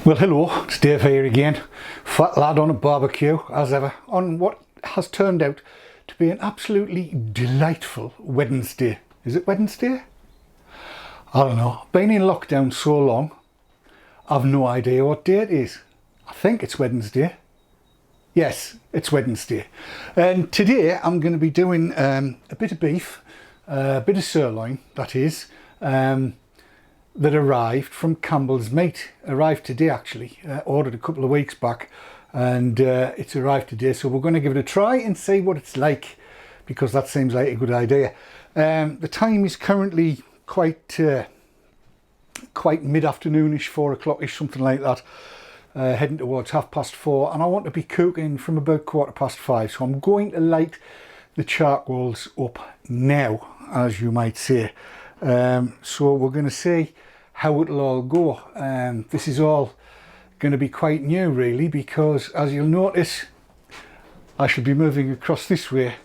Well, hello, it's Dave here again, fat lad on a barbecue as ever, on what has turned out to be an absolutely delightful Wednesday. Is it Wednesday? I don't know. Been in lockdown so long, I've no idea what day it is. I think it's Wednesday. Yes, it's Wednesday. And today I'm going to be doing a bit of beef, a bit of sirloin, that is, that arrived from Campbell's Meat. Arrived today actually, ordered a couple of weeks back, and it's arrived today, so we're going to give it a try and see what it's like, because that seems like a good idea. The time is currently quite mid-afternoonish, 4 o'clock-ish, something like that, heading towards 4:30, and I want to be cooking from about 5:15, so I'm going to light the charcoals up now, as you might say. So we're going to see how it'll all go. This is all going to be quite new really, because as you'll notice, I should be moving across this way,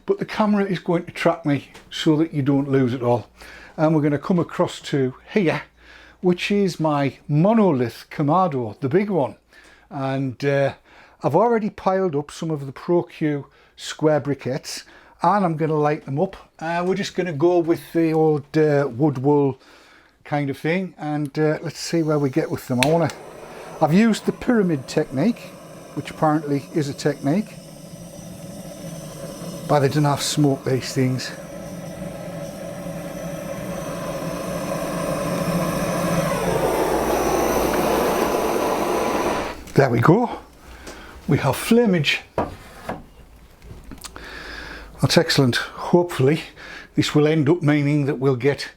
but the camera is going to track me so that you don't lose it all. And we're going to come across to here, which is my monolith Kamado, the big one. And I've already piled up some of the ProQ square briquettes, and I'm going to light them up. We're just going to go with the old wood wool kind of thing, and let's see where we get with them. I've used the pyramid technique, which apparently is a technique, but they don't have smoke, these things. There we go. We have flamage. That's excellent. Hopefully this will end up meaning that we'll get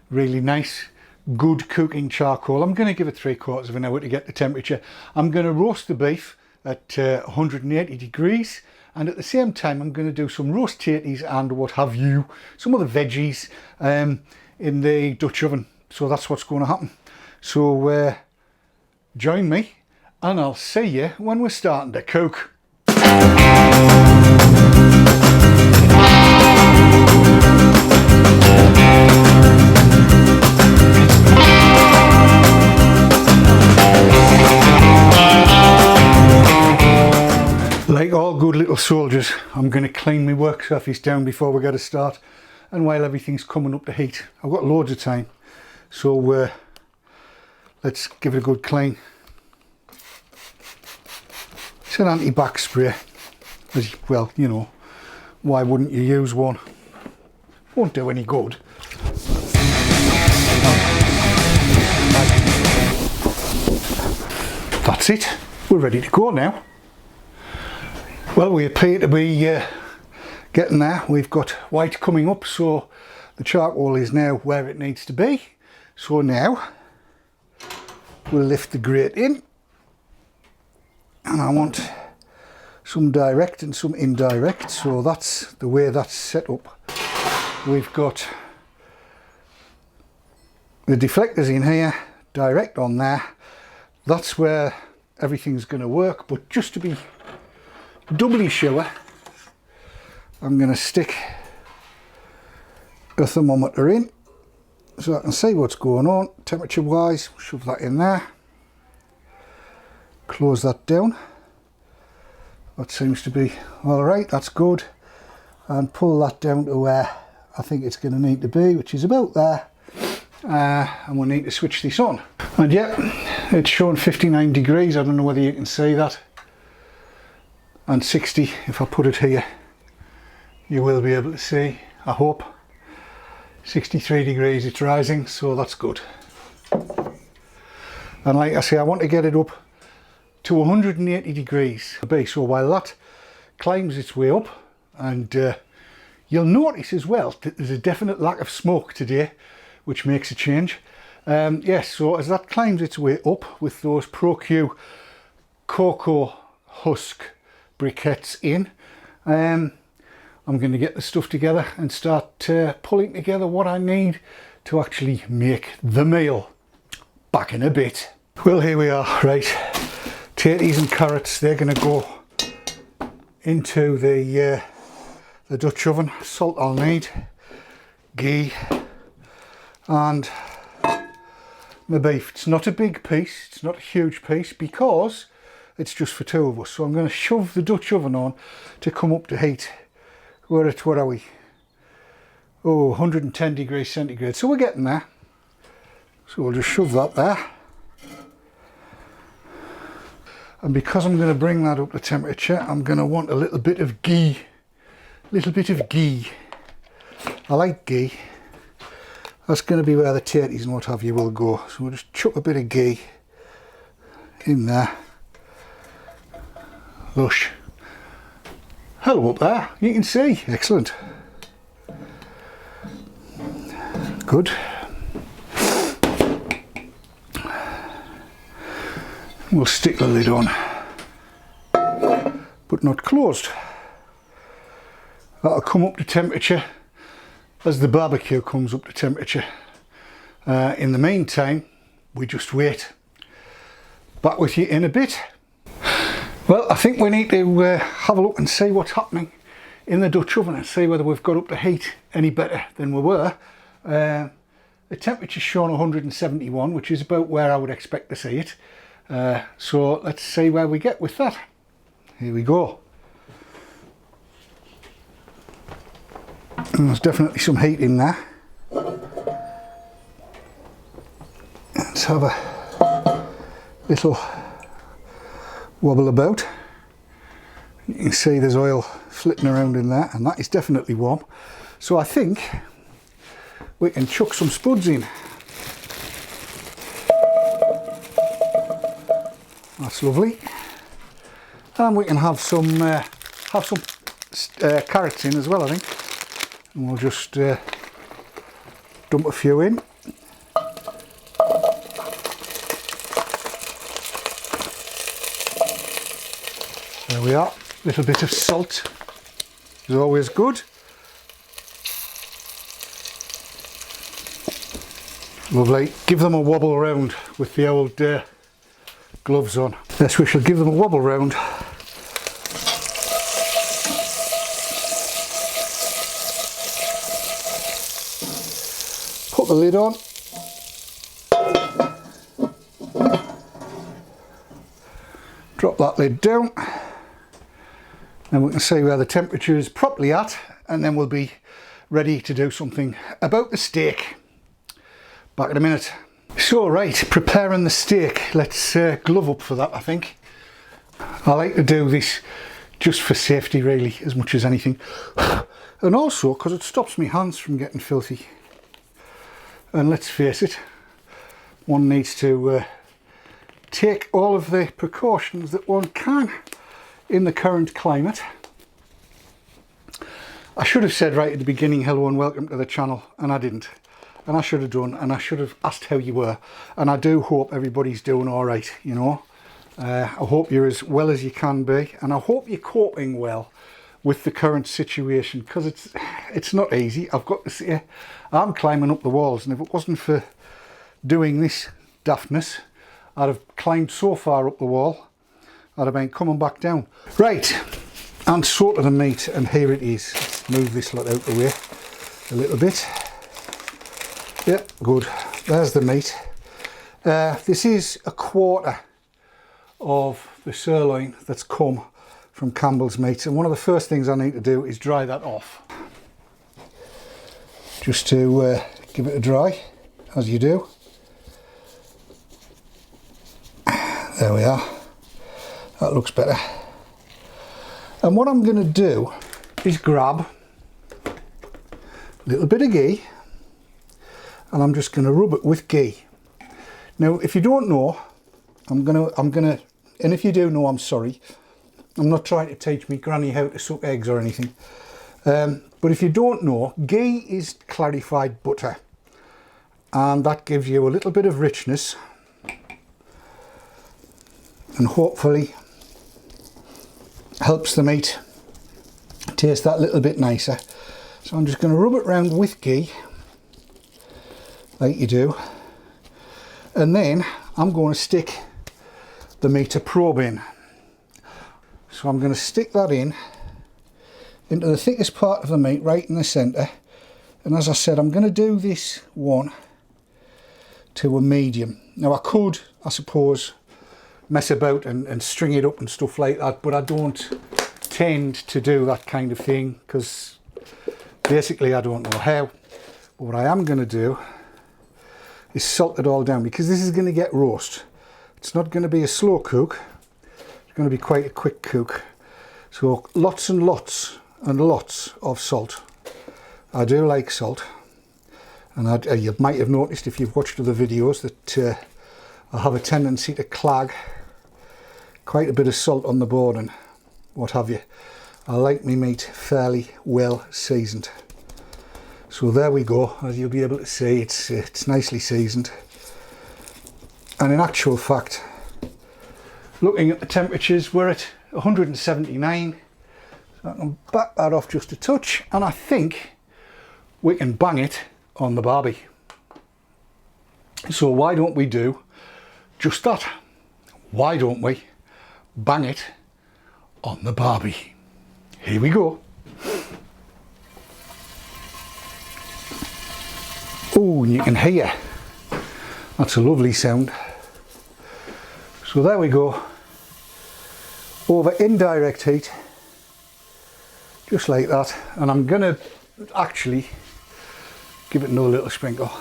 really nice, good cooking charcoal. I'm going to give it 3/4 of an hour to get the temperature. I'm going to roast the beef at 180 degrees, and at the same time I'm going to do some roast tatties and what have you, some other veggies in the Dutch oven. So that's what's going to happen. So join me, and I'll see you when we're starting to cook. Like all good little soldiers, I'm going to clean my work surface down before we get a start, and while everything's coming up to heat. I've got loads of time, so let's give it a good clean. It's an anti-back spray, well, you know, why wouldn't you use one? Won't do any good. That's it, we're ready to go now. Well, we appear to be getting there. We've got white coming up, so the charcoal is now where it needs to be. So now we'll lift the grate in, and I want some direct and some indirect, so that's the way that's set up. We've got the deflectors in here, direct on there. That's where everything's going to work, but just to be doubly sure, I'm going to stick a thermometer in so I can see what's going on temperature wise. Shove that in there, close that down. That seems to be alright, that's good, and pull that down to where I think it's going to need to be, which is about there. And we'll need to switch this on, and yeah, it's showing 59 degrees. I don't know whether you can see that, and 60 if I put it here. You will be able to see, I hope. 63 degrees it's rising, so that's good. And like I say, I want to get it up to 180 degrees. So while that climbs its way up, and you'll notice as well that there's a definite lack of smoke today, which makes a change. Yes, so as that climbs its way up with those ProQ Coco husk briquettes in, I'm going to get the stuff together and start pulling together what I need to actually make the meal. Back in a bit. Well, here we are, right. Tatties and carrots, they're going to go into the Dutch oven. Salt I'll need, ghee, and my beef. It's not a big piece, it's not a huge piece, because it's just for two of us. So I'm going to shove the Dutch oven on to come up to heat. We're at, what are we? Oh, 110 degrees centigrade. So we're getting there. So we'll just shove that there. And because I'm going to bring that up to temperature, I'm going to want a little bit of ghee. Little bit of ghee. I like ghee. That's going to be where the tatties and what have you will go. So we'll just chuck a bit of ghee in there. Lush. Hello up there, you can see. Excellent. Good. We'll stick the lid on, but not closed. That'll come up to temperature as the barbecue comes up to temperature. In the meantime, we just wait. Back with you in a bit. Well, I think we need to have a look and see what's happening in the Dutch oven and see whether we've got up to heat any better than we were. The temperature's shown 171, which is about where I would expect to see it. So let's see where we get with that. Here we go. And there's definitely some heat in there. Let's have a little wobble about. You can see there's oil flitting around in there, and that is definitely warm. So I think we can chuck some spuds in. That's lovely. And we can have some carrots in as well, I think. And we'll just dump a few in. There we are. A little bit of salt is always good. Lovely. Give them a wobble around with the old gloves on. Yes, we shall give them a wobble round. Put the lid on. Drop that lid down. Then we can see where the temperature is properly at, and then we'll be ready to do something about the steak. Back in a minute. So right, preparing the steak. Let's glove up for that, I think. I like to do this just for safety really, as much as anything. And also because it stops my hands from getting filthy. And let's face it, one needs to take all of the precautions that one can in the current climate. I should have said right at the beginning, hello and welcome to the channel, and I didn't. And I should have done, and I should have asked how you were. And I do hope everybody's doing all right, you know. I hope you're as well as you can be, and I hope you're coping well with the current situation, because it's not easy. I've got to say, I'm climbing up the walls, and if it wasn't for doing this daftness, I'd have climbed so far up the wall, I'd have been coming back down. Right, and so to the meat, and here it is. Let's move this lot out the way a little bit. Yep, good. There's the meat. This is a quarter of the sirloin that's come from Campbell's Meats, and one of the first things I need to do is dry that off. Just to give it a dry, as you do. There we are. That looks better. And what I'm going to do is grab a little bit of ghee, and I'm just going to rub it with ghee. Now, if you don't know, I'm gonna, and if you do know, I'm sorry. I'm not trying to teach me granny how to suck eggs or anything. But if you don't know, ghee is clarified butter, and that gives you a little bit of richness, and hopefully helps the meat taste that little bit nicer. So I'm just going to rub it around with ghee, like you do, and then I'm going to stick the meter probe in. So I'm going to stick that in into the thickest part of the meat, right in the centre. And as I said, I'm going to do this one to a medium. Now I could, I suppose, mess about and string it up and stuff like that, but I don't tend to do that kind of thing because basically I don't know how. But what I am going to do is salt it all down, because this is going to get roast. It's not going to be a slow cook, it's going to be quite a quick cook. So lots and lots and lots of salt. I do like salt, and you might have noticed if you've watched other videos that I have a tendency to clag quite a bit of salt on the board and what have you. I like my meat fairly well seasoned. So there we go, as you'll be able to see, it's nicely seasoned. And in actual fact, looking at the temperatures, we're at 179. So I can back that off just a touch, and I think we can bang it on the barbie. So why don't we do just that? Why don't we bang it on the barbie? Here we go. Oh, you can hear, that's a lovely sound. So there we go, over indirect heat, just like that. And I'm gonna actually give it another little sprinkle.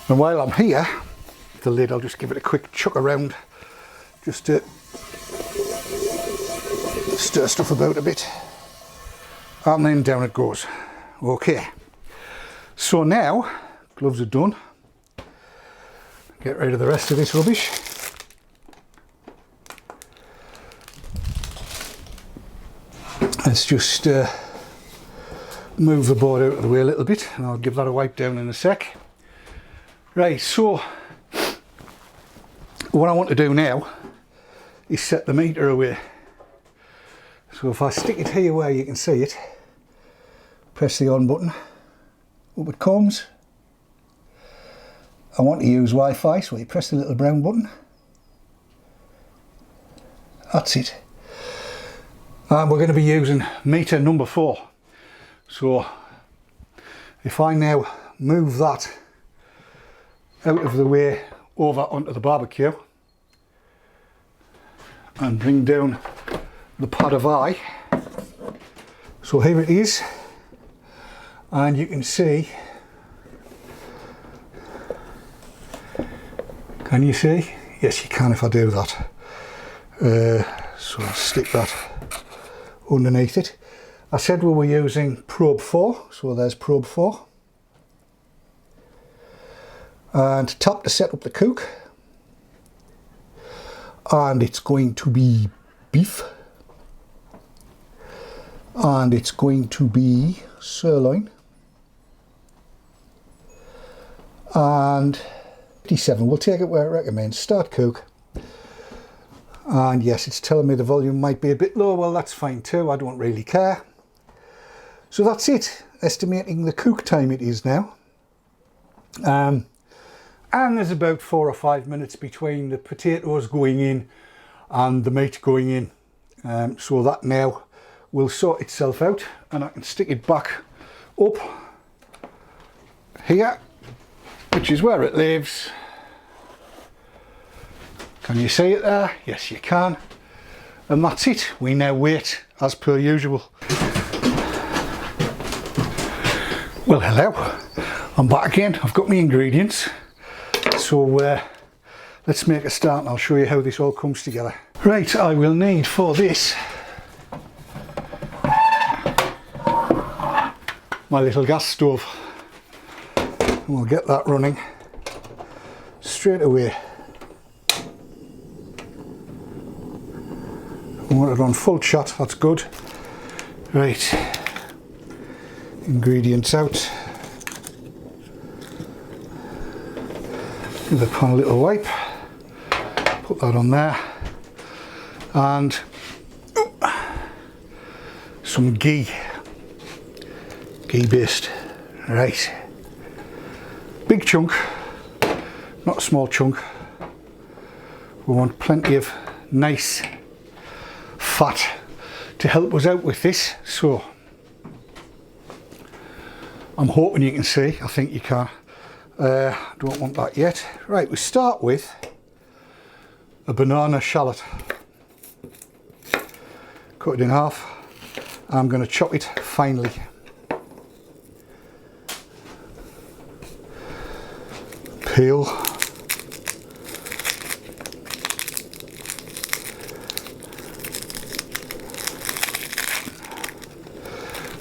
And while I'm here, the lid, I'll just give it a quick chuck around, just to stir stuff about a bit, and then down it goes. Okay. So now, gloves are done. Get rid of the rest of this rubbish. Let's just move the board out of the way a little bit, and I'll give that a wipe down in a sec. Right, so what I want to do now is set the meter away. So if I stick it here where you can see it, press the on button, up it comes. I want to use Wi-Fi, so you press the little brown button. That's it. And we're going to be using meter number 4. So if I now move that out of the way over onto the barbecue and bring down the pad of eye. So here it is. And you can see, can you see? Yes, you can if I do that. So I'll stick that underneath it. I said we were using probe 4, so there's probe 4. And tap to set up the cook. And it's going to be beef. And it's going to be sirloin. And 57, we'll take it where it recommends. Start cook. And yes, it's telling me the volume might be a bit low. Well, that's fine too, I don't really care. So that's it, estimating the cook time it is now. And there's about 4 or 5 minutes between the potatoes going in and the meat going in. So that now will sort itself out, and I can stick it back up here, which is where it lives. Can you see it there? Yes, you can. And that's it. We now wait as per usual. Well, hello. I'm back again. I've got my ingredients. So let's make a start and I'll show you how this all comes together. Right, I will need for this my little gas stove. And we'll get that running straight away. I want it on full shot, that's good. Right, ingredients out. Give the pan a little wipe, put that on there, and some ghee based. Right, big chunk, not a small chunk. We want plenty of nice fat to help us out with this. So I'm hoping you can see, I think you can. Don't want that yet. Right, we start with a banana shallot. Cut it in half. I'm going to chop it finely. Peel.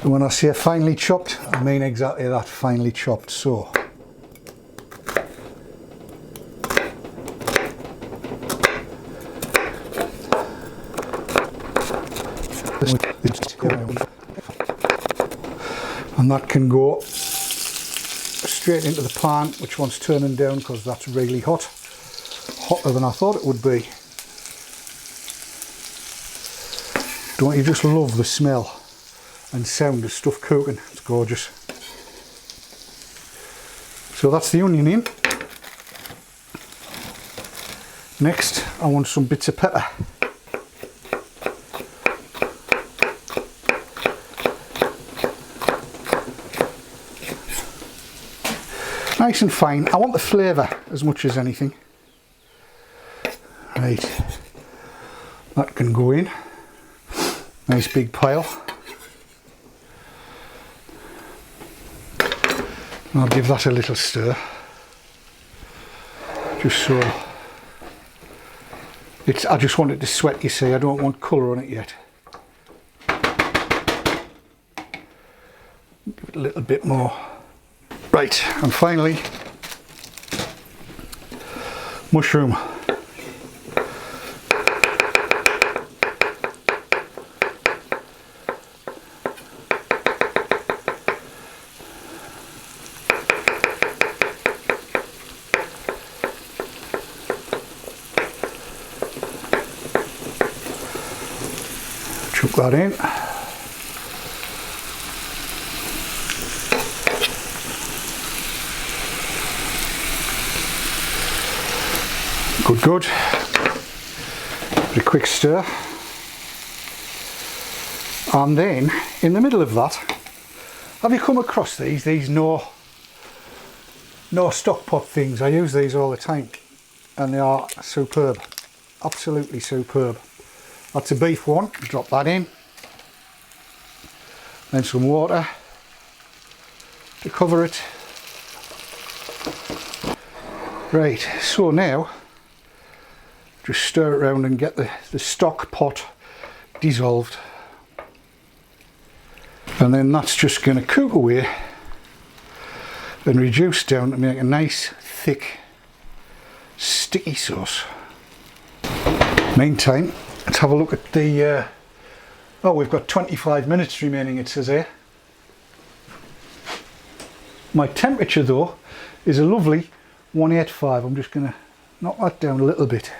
And when I say finely chopped, I mean exactly that, finely chopped. So and that can go straight into the pan, which wants turning down because that's really hot, hotter than I thought it would be. Don't you just love the smell and sound of stuff cooking? It's gorgeous. So that's the onion in. Next I want some bits of pepper. Nice and fine. I want the flavour as much as anything. Right, that can go in. Nice big pile. I'll give that a little stir, just so it's, I just want it to sweat, you see. I don't want colour on it yet. Give it a little bit more. Right, and finally, mushroom. Chuck that in. Good, good. Give it a quick stir. And then, in the middle of that, have you come across these no stock pot things? I use these all the time and they are superb, absolutely superb. That's a beef one, drop that in. Then some water to cover it. Right, so now just stir it around and get the stock pot dissolved. And then that's just going to cook away and reduce down to make a nice thick sticky sauce. Meantime, let's have a look at the oh, we've got 25 minutes remaining, it says here. My temperature though is a lovely 185. I'm just going to knock that down a little bit.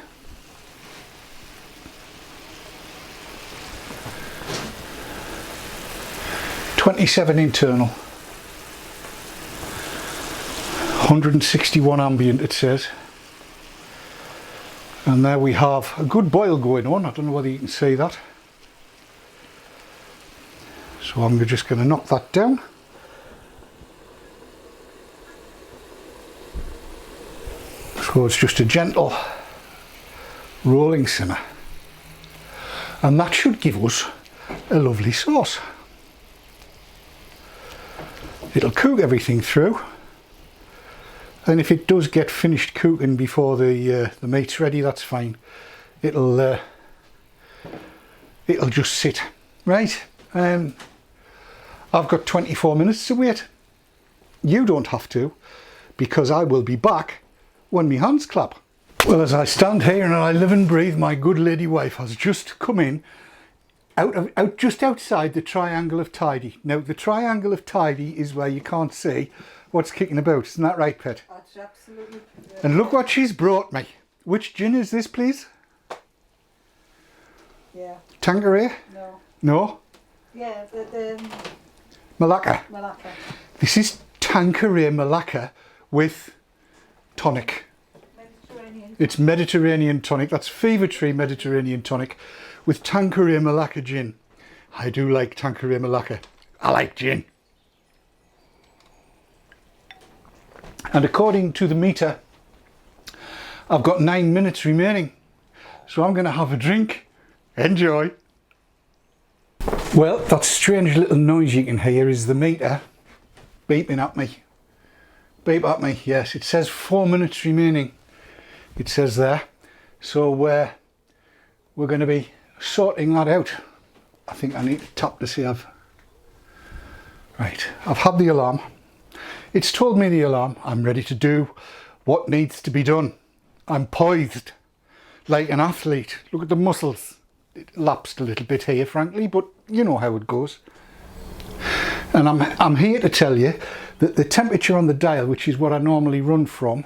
.27 internal, 161 ambient it says, and there we have a good boil going on. I don't know whether you can see that, so I'm just going to knock that down. So it's just a gentle rolling simmer, and that should give us a lovely sauce. It'll cook everything through, and if it does get finished cooking before the meat's ready, that's fine. It'll just sit. Right, I've got 24 minutes to wait. You don't have to, because I will be back when my hands clap. Well, as I stand here and I live and breathe, my good lady wife has just come in just outside the triangle of tidy. Now the triangle of tidy is where you can't see what's kicking about, isn't that right, Pet? That's absolutely. And look what she's brought me. Which gin is this, please? Yeah. Tanqueray? No. No? Yeah, the Malacca. Malacca. This is Tanqueray Malacca with tonic. Mediterranean. It's Mediterranean tonic. That's Fever Tree Mediterranean tonic with Tanqueray Malacca gin. I do like Tanqueray Malacca. I like gin. And according to the meter, I've got 9 minutes remaining. So I'm going to have a drink. Enjoy. Well, that strange little noise you can hear is the meter beeping at me. Beep at me, yes. It says 4 minutes remaining. It says there. So we're going to be sorting that out. I think I need to tap to see I've... Right, I've had the alarm. It's told me the alarm. I'm ready to do what needs to be done. I'm poised like an athlete. Look at the muscles. It lapsed a little bit here, frankly, but you know how it goes. And I'm here to tell you that the temperature on the dial, which is what I normally run from,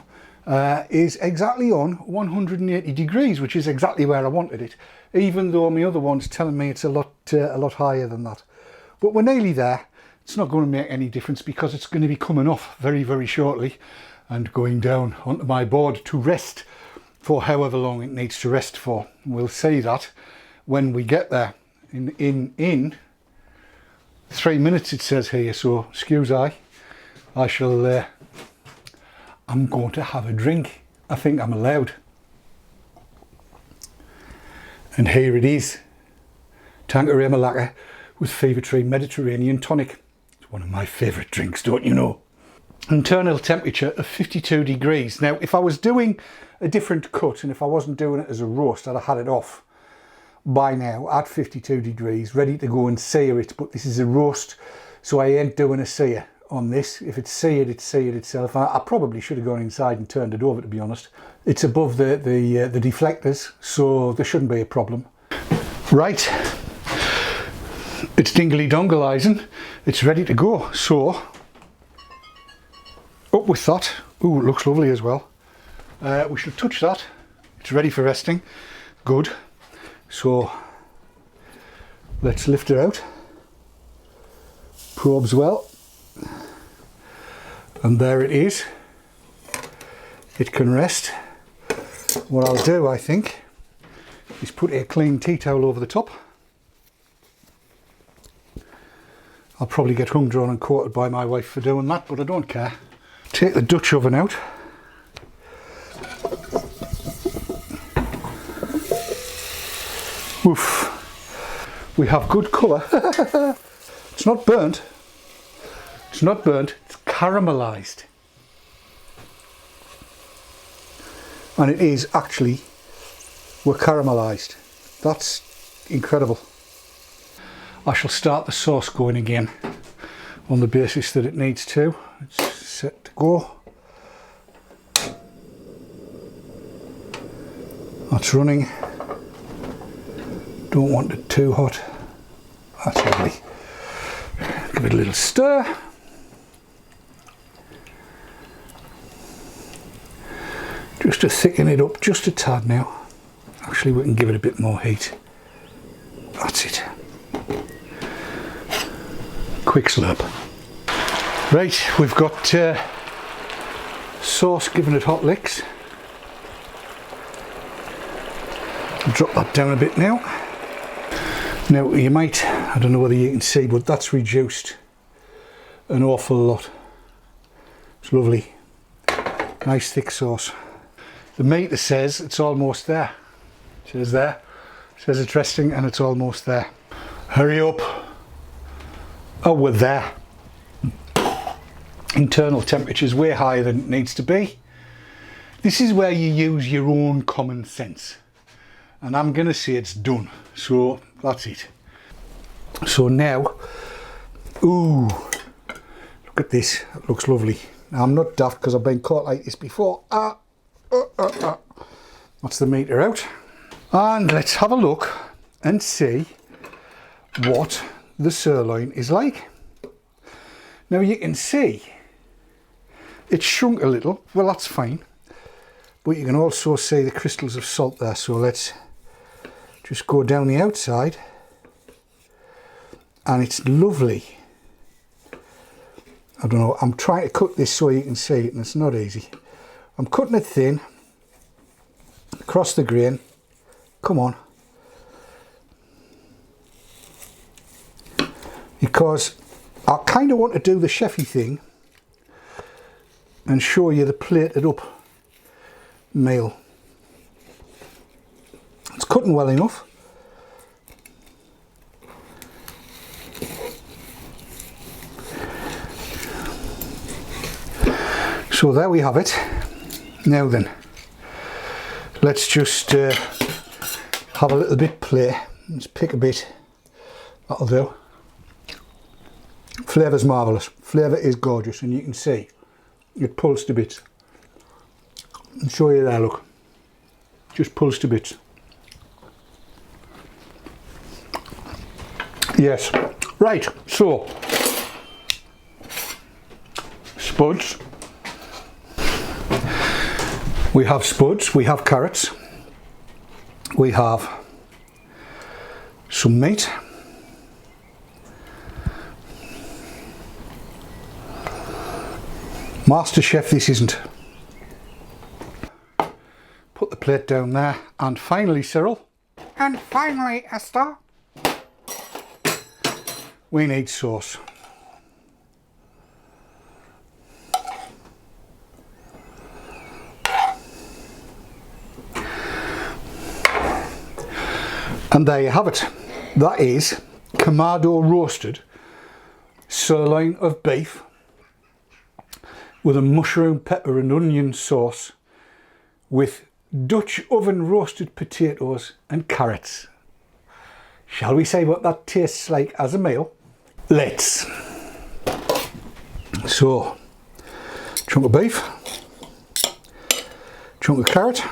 is exactly on 180 degrees, which is exactly where I wanted it, even though my other one's telling me it's a lot higher than that. But we're nearly there. It's not going to make any difference because it's going to be coming off very, very shortly and going down onto my board to rest for however long it needs to rest for. We'll see that when we get there. In 3 minutes it says here, so excuse I shall I'm going to have a drink. I think I'm allowed. And here it is, Tanqueray Malacca with Fever Tree Mediterranean tonic. It's one of my favourite drinks, don't you know? Internal temperature of 52 degrees. Now if I was doing a different cut and if I wasn't doing it as a roast, I'd have had it off by now at 52 degrees, ready to go and sear it, but this is a roast, so I ain't doing a sear on this. If it's seared, it's seared itself. I probably should have gone inside and turned it over, to be honest. It's above the deflectors, so there shouldn't be a problem. Right, it's dingly dongleizing, it's ready to go, so up with that. Ooh, it looks lovely as well. We should touch that. It's ready for resting. Good. So let's lift her out. Probes well. And there it is. It can rest. What I'll do, I think, is put a clean tea towel over the top. I'll probably get hung, drawn and quartered by my wife for doing that, but I don't care. Take the Dutch oven out. Oof. We have good colour. It's not burnt. It's not burnt, it's caramelised. And it is actually, we're caramelised. That's incredible. I shall start the sauce going again on the basis that it needs to. It's set to go. That's running. Don't want it too hot. That's lovely. Give it a little stir. Just to thicken it up just a tad now. Actually, we can give it a bit more heat. That's it. Quick slurp. Right, we've got sauce giving it hot licks. Drop that down a bit now. Now you might, I don't know whether you can see, but that's reduced an awful lot. It's lovely. Nice thick sauce. The meter says it's almost there. It says there. It says it's resting and it's almost there. Hurry up. Oh, we're there. Internal temperature's way higher than it needs to be. This is where you use your own common sense. And I'm going to say it's done. So that's it. So now, ooh, look at this. It looks lovely. Now, I'm not daft because I've been caught like this before. That's the meter out. And let's have a look and see what the sirloin is like. Now you can see it's shrunk a little. Well, that's fine. But you can also see the crystals of salt there. So let's just go down the outside. And it's lovely. I don't know, I'm trying to cut this so you can see it and it's not easy. I'm cutting it thin, across the grain. Come on. Because I kind of want to do the chefy thing and show you the plated up meal. It's cutting well enough. So there we have it. Now then, let's just have a little bit play. Let's pick a bit. That'll do. Flavour's marvellous. Flavour is gorgeous, and you can see it pulls to bits. I'll show you there, look. Just pulls to bits. Yes. Right, so spuds. We have spuds, we have carrots, we have some meat, Master Chef this isn't. Put the plate down there, and finally Cyril, and finally Esther, we need sauce. And there you have it. That is Kamado roasted sirloin of beef with a mushroom, pepper and onion sauce with Dutch oven roasted potatoes and carrots. Shall we say what that tastes like as a meal? Let's. So, chunk of beef, chunk of carrot,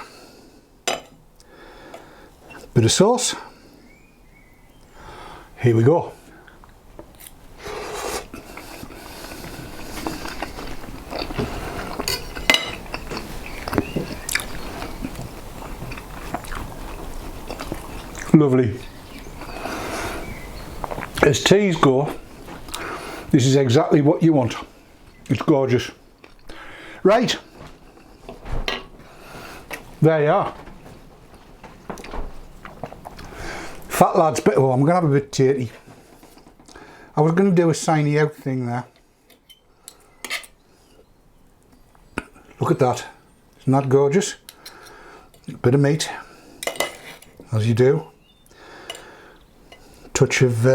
bit of sauce. Here we go. Lovely. As teas go, this is exactly what you want. It's gorgeous. Right. There you are. Fat lad's bit, oh, I'm going to have a bit tatey. I was going to do a signy out thing there. Look at that. Isn't that gorgeous? Bit of meat, as you do. Touch of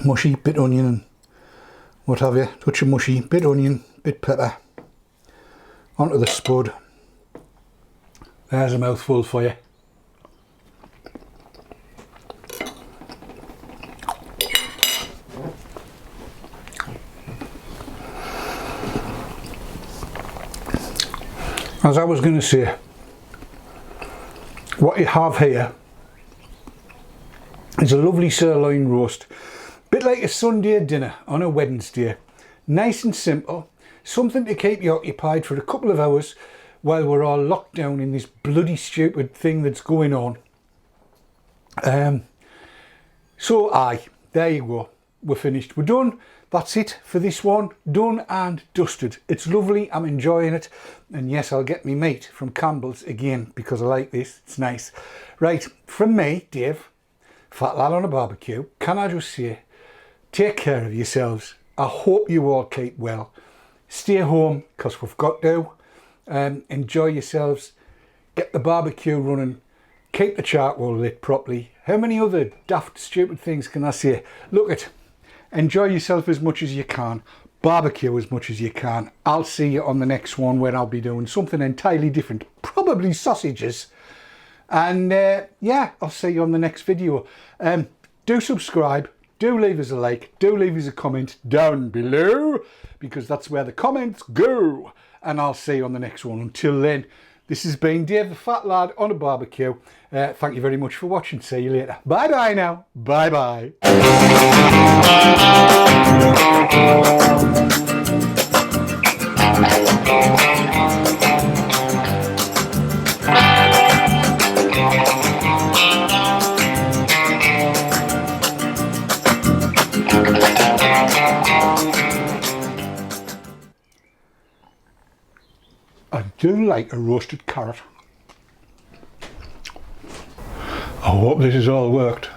mushy, bit onion and what have you. Touch of mushy, bit onion, bit pepper. Onto the spud. There's a mouthful for you. As I was going to say, what you have here is a lovely sirloin roast, bit like a Sunday dinner on a Wednesday. Nice and simple, something to keep you occupied for a couple of hours while we're all locked down in this bloody stupid thing that's going on. So aye, there you go, we're finished, we're done. That's it for this one, done and dusted. It's lovely, I'm enjoying it, and yes, I'll get me meat from Campbell's again because I like this, it's nice. Right, from me, Dave, Fat Lad on a Barbecue, can I just say, take care of yourselves. I hope you all keep well. Stay home, because we've got to. Enjoy yourselves, get the barbecue running, keep the charcoal lit properly. How many other daft, stupid things can I say? Look at. Enjoy yourself as much as you can, barbecue as much as you can. I'll see you on the next one where I'll be doing something entirely different, probably sausages. And yeah, I'll see you on the next video. Do subscribe, do leave us a like, do leave us a comment down below, because that's where the comments go. And I'll see you on the next one. Until then, this has been Dave the Fat Lad on a Barbecue. Thank you very much for watching. See you later. Bye bye now. Bye bye. I do like a roasted carrot. I hope this has all worked.